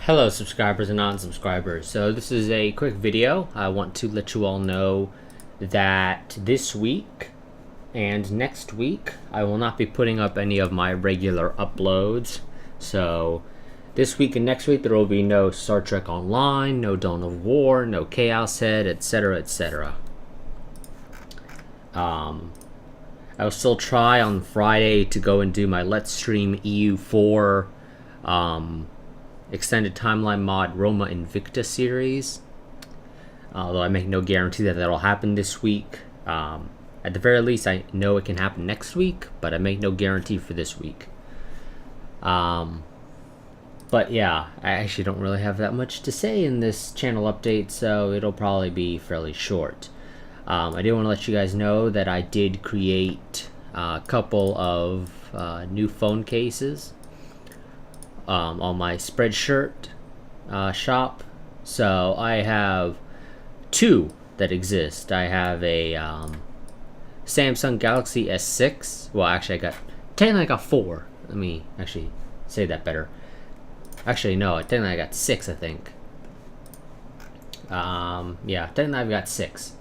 Hello subscribers and non-subscribers. So this is a quick video. I want to let you all know that this week and next week I will not be putting up any of my regular uploads. So this week and next week there will be no Star Trek Online, no Dawn of War, no Chaos Head, etc, etc. I will still try on Friday to go and do my Let's Stream EU4 extended timeline mod Roma Invicta series, although I make no guarantee that that'll happen this week. At the very least I know it can happen next week, but I make no guarantee for this week. But yeah, I actually don't really have that much to say in this channel update, so it'll probably be fairly short. I did want to let you guys know that I did create a couple of new phone cases on my Spreadshirt shop. So I have two that exist. I have a Samsung Galaxy S6. Well, actually technically I got four. Let me actually say that better. Actually, no, technically I got six, I think. Yeah, technically I've got six.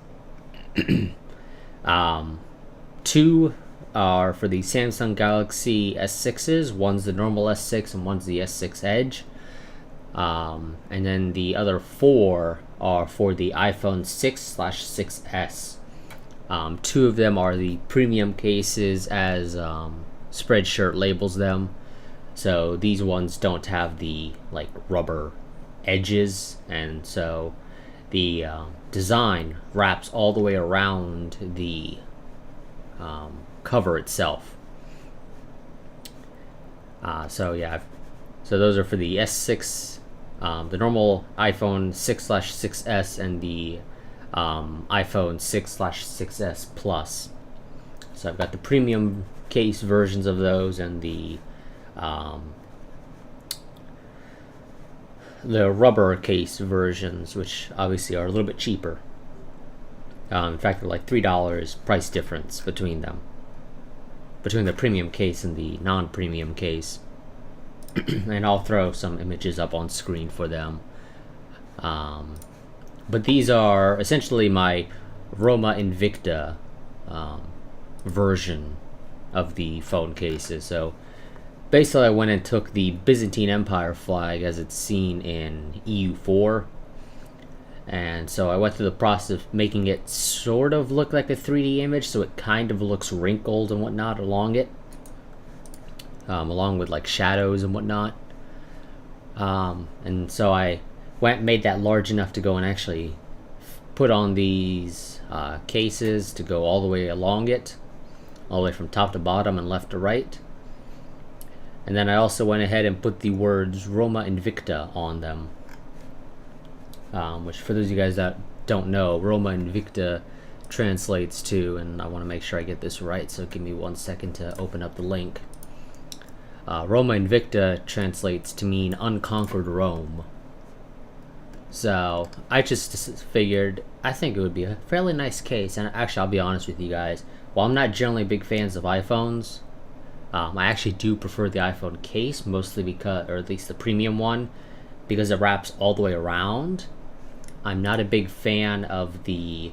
Two are for the Samsung Galaxy S6s. One's the normal S6 and one's the S6 Edge. And then the other four are for the iPhone 6/6s. Two of them are the premium cases, as Spreadshirt labels them. So these ones don't have the like rubber edges, and so the design wraps all the way around the cover itself. So yeah, so those are for the S6, the normal iPhone 6/6s and the iPhone 6/6s Plus. So I've got the premium case versions of those and the rubber case versions, which obviously are a little bit cheaper. In fact, they're like $3 price difference between them, between the premium case and the non-premium case. And I'll throw some images up on screen for them. But these are essentially my Roma Invicta version of the phone cases. So basically I went and took the Byzantine Empire flag as it's seen in EU4, and so I went through the process of making it sort of look like a 3D image, so it kind of looks wrinkled and whatnot along it, along with like shadows and whatnot. And so I went and made that large enough to go and actually put on these cases to go all the way along it, all the way from top to bottom and left to right. And then I also went ahead and put the words Roma Invicta on them, which for those of you guys that don't know, Roma Invicta translates to, and I want to make sure I get this right, so give me 1 second to open up the link. Roma Invicta translates to mean unconquered Rome. So I just figured I think it would be a fairly nice case, and actually I'll be honest with you guys, while I'm not generally big fans of iPhones, I actually do prefer the iPhone case, mostly because, or at least the premium one, because it wraps all the way around. I'm not a big fan of the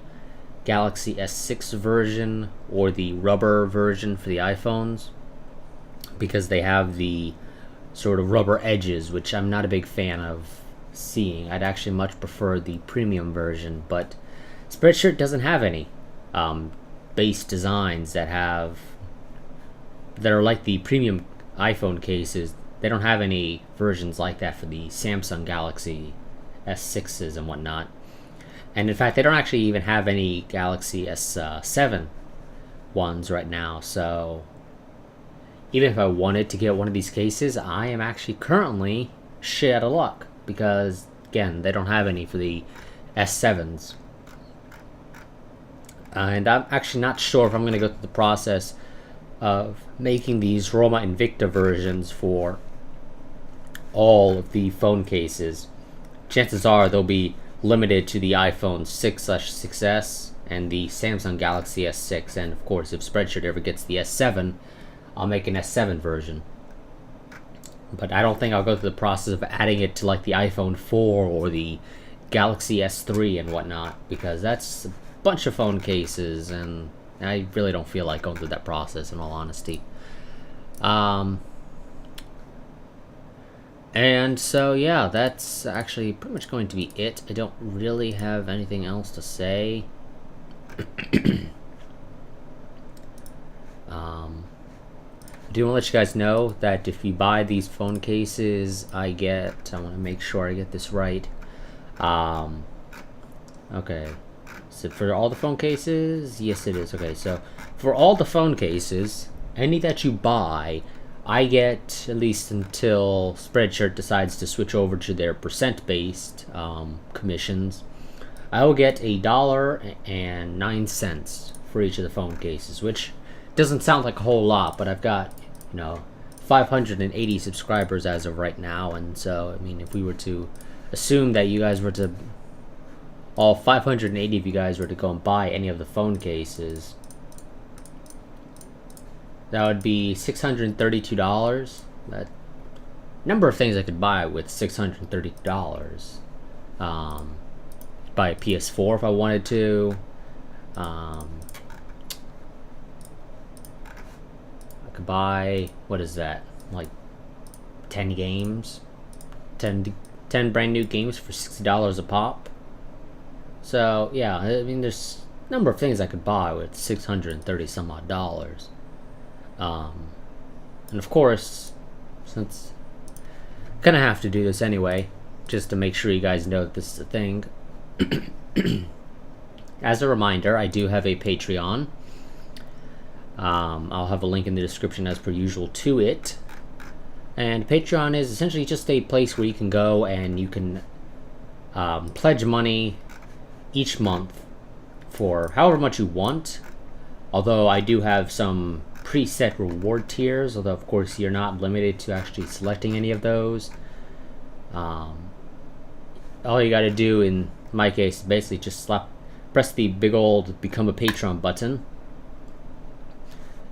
Galaxy S6 version or the rubber version for the iPhones, because they have the sort of rubber edges, which I'm not a big fan of seeing. I'd actually much prefer the premium version, but Spreadshirt doesn't have any base designs that are like the premium iPhone cases. They don't have any versions like that for the Samsung Galaxy S6s and whatnot. And in fact, they don't actually even have any Galaxy S7 ones right now. So even if I wanted to get one of these cases, I am actually currently shit out of luck, because again, they don't have any for the S7s. And I'm actually not sure if I'm going to go through the process of making these Roma Invicta versions for all of the phone cases. Chances are they'll be limited to the iPhone 6/6s and the Samsung Galaxy S6, and of course if Spreadshirt ever gets the S7, I'll make an S7 version. but I don't think I'll go through the process of adding it to like the iPhone 4 or the Galaxy S3 and whatnot, because that's a bunch of phone cases, and I really don't feel like going through that process, in all honesty. And so, yeah, that's actually pretty much going to be it. I don't really have anything else to say. I do want to let you guys know that if you buy these phone cases, I want to make sure I get this right. Okay. So for all the phone cases, yes it is. Okay, so for all the phone cases, any that you buy, I get, at least until Spreadshirt decides to switch over to their percent-based commissions, I will get $1.09 for each of the phone cases, which doesn't sound like a whole lot, but I've got, 580 subscribers as of right now, and so, I mean, if we were to assume that you guys were to, all 580 of you guys were to go and buy any of the phone cases, that would be $632. That number of things I could buy with $632. Buy a PS4 if I wanted to. I could buy, what is that? Like 10 games? 10 brand new games for $60 a pop. So, yeah, I mean, there's a number of things I could buy with 630 some odd dollars. And of course, since I'm gonna have to do this anyway, just to make sure you guys know that this is a thing. As a reminder, I do have a Patreon. I'll have a link in the description as per usual to it. And Patreon is essentially just a place where you can go and you can pledge money each month for however much you want. Although I do have some preset reward tiers, although of course you're not limited to actually selecting any of those. All you gotta do in my case is basically just press the big old become a patron button.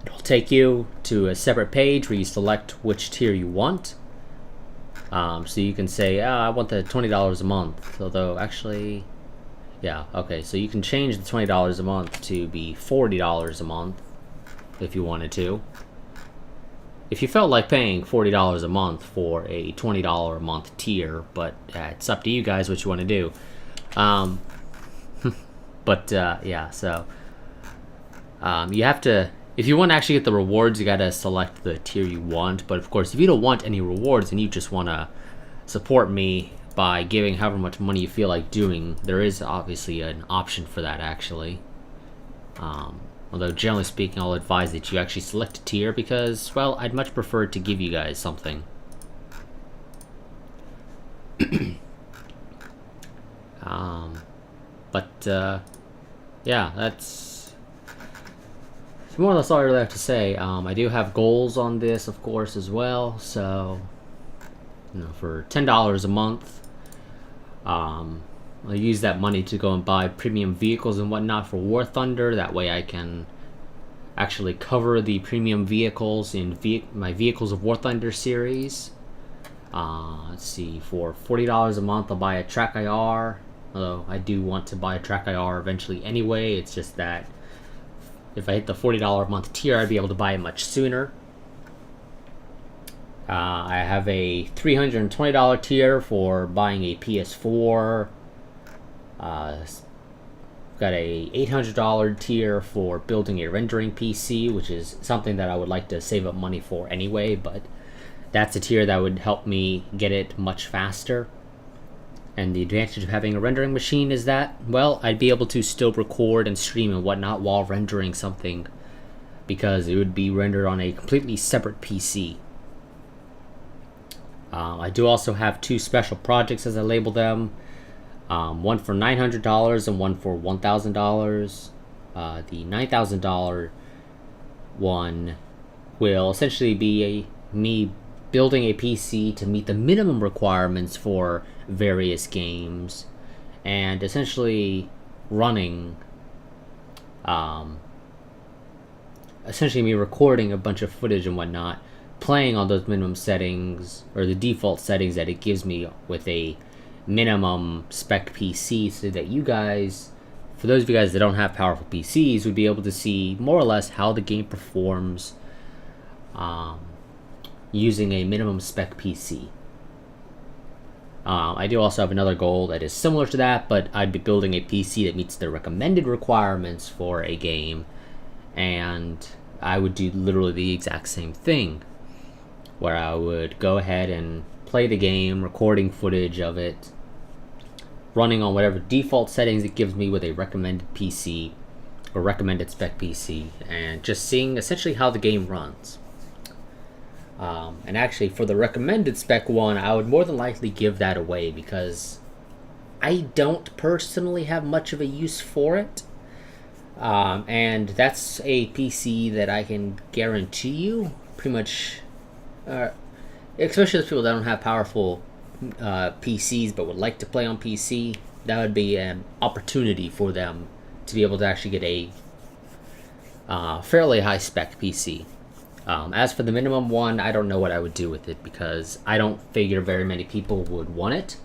It'll take you to a separate page where you select which tier you want. So you can say, I want the $20 a month, although actually, yeah, okay, so you can change the $20 a month to be $40 a month if you wanted to. If you felt like paying $40 a month for a $20 a month tier, but it's up to you guys what you want to do. Yeah, so you have to, if you want to actually get the rewards, you gotta select the tier you want. But of course, if you don't want any rewards and you just want to support me by giving however much money you feel like doing, there is obviously an option for that, actually. Although generally speaking, I'll advise that you actually select a tier because, well, I'd much prefer to give you guys something. Yeah, that's more or less all I really have to say. I do have goals on this, of course, as well. So, for $10 a month, I'll use that money to go and buy premium vehicles and whatnot for War Thunder. That way I can actually cover the premium vehicles in my Vehicles of War Thunder series. Let's see, for $40 a month I'll buy a Track IR. Although I do want to buy a Track IR eventually anyway. It's just that if I hit the $40 a month tier, I'd be able to buy it much sooner. I have a $320 tier for buying a PS4. Got a $800 tier for building a rendering PC, which is something that I would like to save up money for anyway, but that's a tier that would help me get it much faster. And the advantage of having a rendering machine is that, well, I'd be able to still record and stream and whatnot while rendering something, because it would be rendered on a completely separate PC. I do also have two special projects, as I label them. One for $900 and one for $1,000. The $9,000 one will essentially be me building a PC to meet the minimum requirements for various games, and essentially running, essentially me recording a bunch of footage and whatnot, playing on those minimum settings or the default settings that it gives me with a minimum spec PC, so that you guys, for those of you guys that don't have powerful PCs, would be able to see more or less how the game performs using a minimum spec PC. I do also have another goal that is similar to that, but I'd be building a PC that meets the recommended requirements for a game, and I would do literally the exact same thing, where I would go ahead and play the game, recording footage of it, running on whatever default settings it gives me with a recommended PC or recommended spec PC, and just seeing essentially how the game runs. And actually, for the recommended spec one, I would more than likely give that away because I don't personally have much of a use for it. And that's a PC that I can guarantee you pretty much, especially those people that don't have powerful PCs but would like to play on PC, that would be an opportunity for them to be able to actually get a fairly high spec PC. As for the minimum one, I don't know what I would do with it because I don't figure very many people would want it.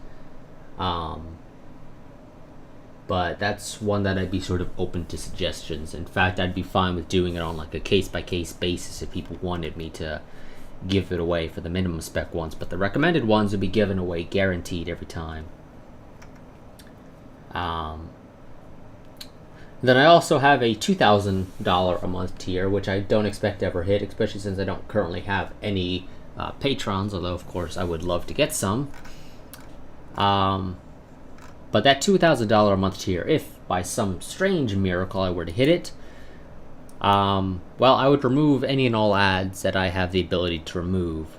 But that's one that I'd be sort of open to suggestions. In fact, I'd be fine with doing it on like a case-by-case basis if people wanted me to give it away for the minimum spec ones. But the recommended ones would be given away guaranteed every time. Then I also have a $2,000 a month tier, which I don't expect to ever hit, especially since I don't currently have any patrons, although of course I would love to get some. But that $2,000 a month tier, if by some strange miracle I were to hit it, well, I would remove any and all ads that I have the ability to remove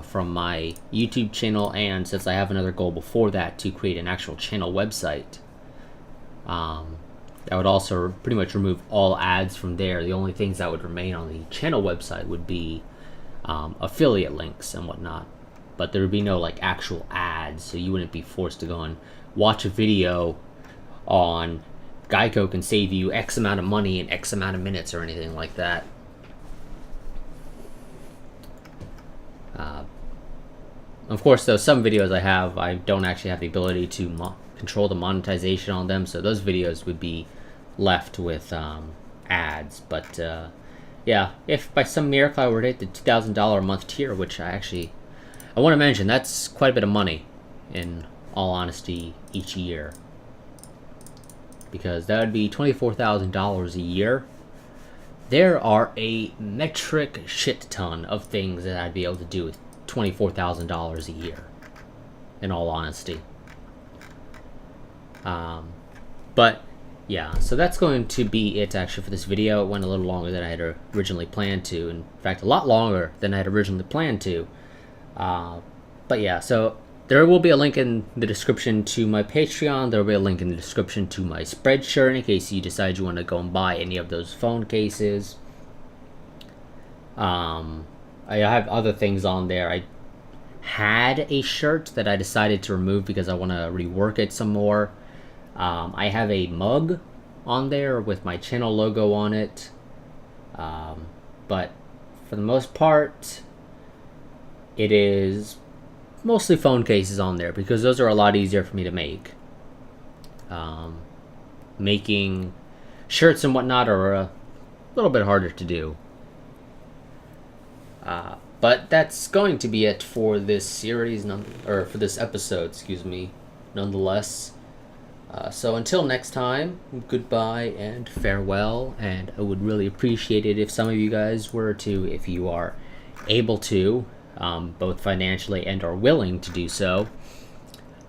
from my YouTube channel, and since I have another goal before that to create an actual channel website, I would also pretty much remove all ads from there. The only things that would remain on the channel website would be affiliate links and whatnot. But there would be no like actual ads, so you wouldn't be forced to go and watch a video on Geico can save you X amount of money in X amount of minutes or anything like that. Of course, though, some videos I don't actually have the ability to control the monetization on them, so those videos would be left with ads. But yeah, if by some miracle I were to hit the $2,000 a month tier, which I want to mention, that's quite a bit of money in all honesty each year, because that would be $24,000 a year. There are a metric shit ton of things that I'd be able to do with $24,000 a year, in all honesty. But yeah, so that's going to be it actually for this video. It went a little longer than I had originally planned to. In fact, a lot longer than I had originally planned to. But yeah, so there will be a link in the description to my Patreon. There will be a link in the description to my Spreadshirt in case you decide you want to go and buy any of those phone cases. I have other things on there. I had a shirt that I decided to remove because I want to rework it some more. I have a mug on there with my channel logo on it. But for the most part, it is mostly phone cases on there because those are a lot easier for me to make. Making shirts and whatnot are a little bit harder to do. But that's going to be it for this series, or for this episode, excuse me, nonetheless. So until next time, goodbye and farewell, and I would really appreciate it if some of you guys were to, if you are able to, both financially and are willing to do so,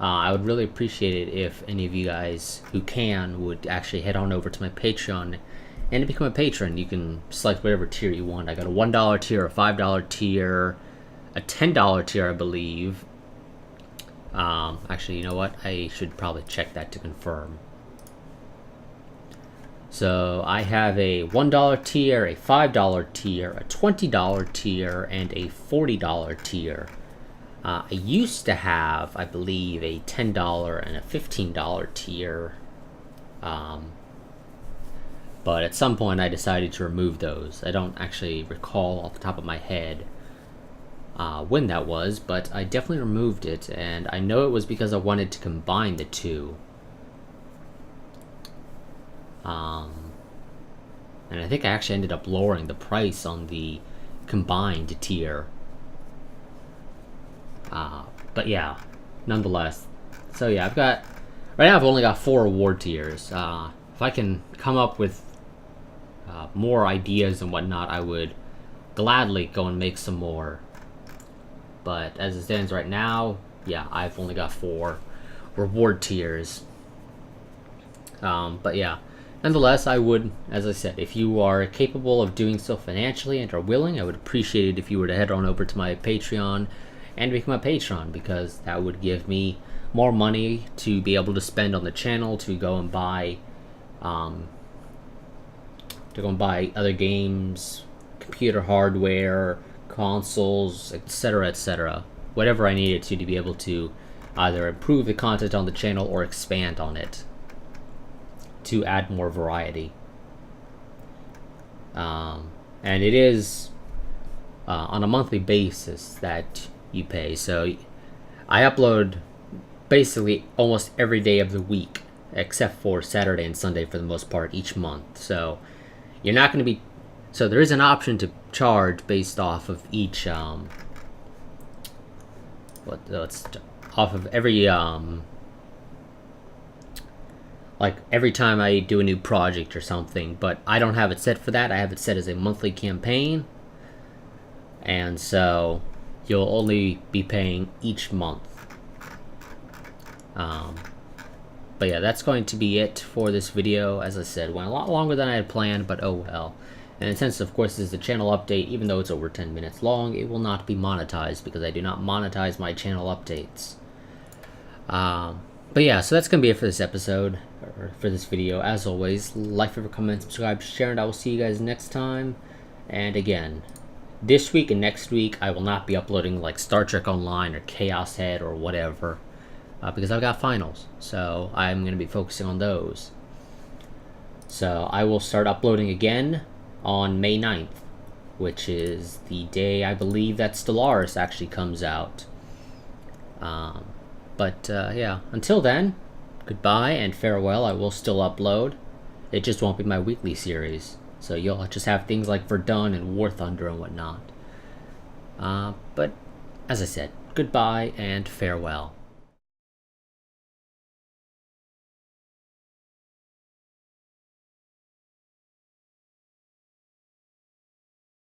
I would really appreciate it if any of you guys who can would actually head on over to my Patreon and to become a patron. You can select whatever tier you want. I got a $1 tier, a $5 tier, a $10 tier, I believe. Actually, you know what? I should probably check that to confirm. So I have a $1 tier, a $5 tier, a $20 tier, and a $40 tier. I used to have, I believe, a $10 and a $15 tier. But at some point I decided to remove those. I don't actually recall off the top of my head when that was, but I definitely removed it, and I know it was because I wanted to combine the two. And I think I actually ended up lowering the price on the combined tier. But yeah, nonetheless. So yeah, right now I've only got 4 reward tiers. If I can come up with more ideas and whatnot, I would gladly go and make some more. But as it stands right now, yeah, I've only got 4 reward tiers. But yeah, nonetheless, I would, as I said, if you are capable of doing so financially and are willing, I would appreciate it if you were to head on over to my Patreon and become a patron, because that would give me more money to be able to spend on the channel to go and buy other games, computer hardware, consoles, etc., etc. Whatever I needed to be able to either improve the content on the channel or expand on it to add more variety. And it is on a monthly basis that you pay. So I upload basically almost every day of the week, except for Saturday and Sunday for the most part each month. So you're not going to be... So there is an option to charge based off of each... off of every... like every time I do a new project or something, but I don't have it set for that. I have it set as a monthly campaign, and so you'll only be paying each month. But yeah, that's going to be it for this video. As I said, went a lot longer than I had planned, but oh well. And since, of course, this is a channel update, even though it's over 10 minutes long, it will not be monetized because I do not monetize my channel updates. But yeah, so that's going to be it for this episode, or for this video. As always, like, favorite, comment, subscribe, share, and I will see you guys next time. And again, this week and next week, I will not be uploading like Star Trek Online or Chaos Head or whatever, because I've got finals. So I'm going to be focusing on those. So I will start uploading again on May 9th, which is the day I believe that Stellaris actually comes out. But yeah, until then, goodbye and farewell. I will still upload. It just won't be my weekly series. So you'll just have things like Verdun and War Thunder and whatnot. But as I said, goodbye and farewell.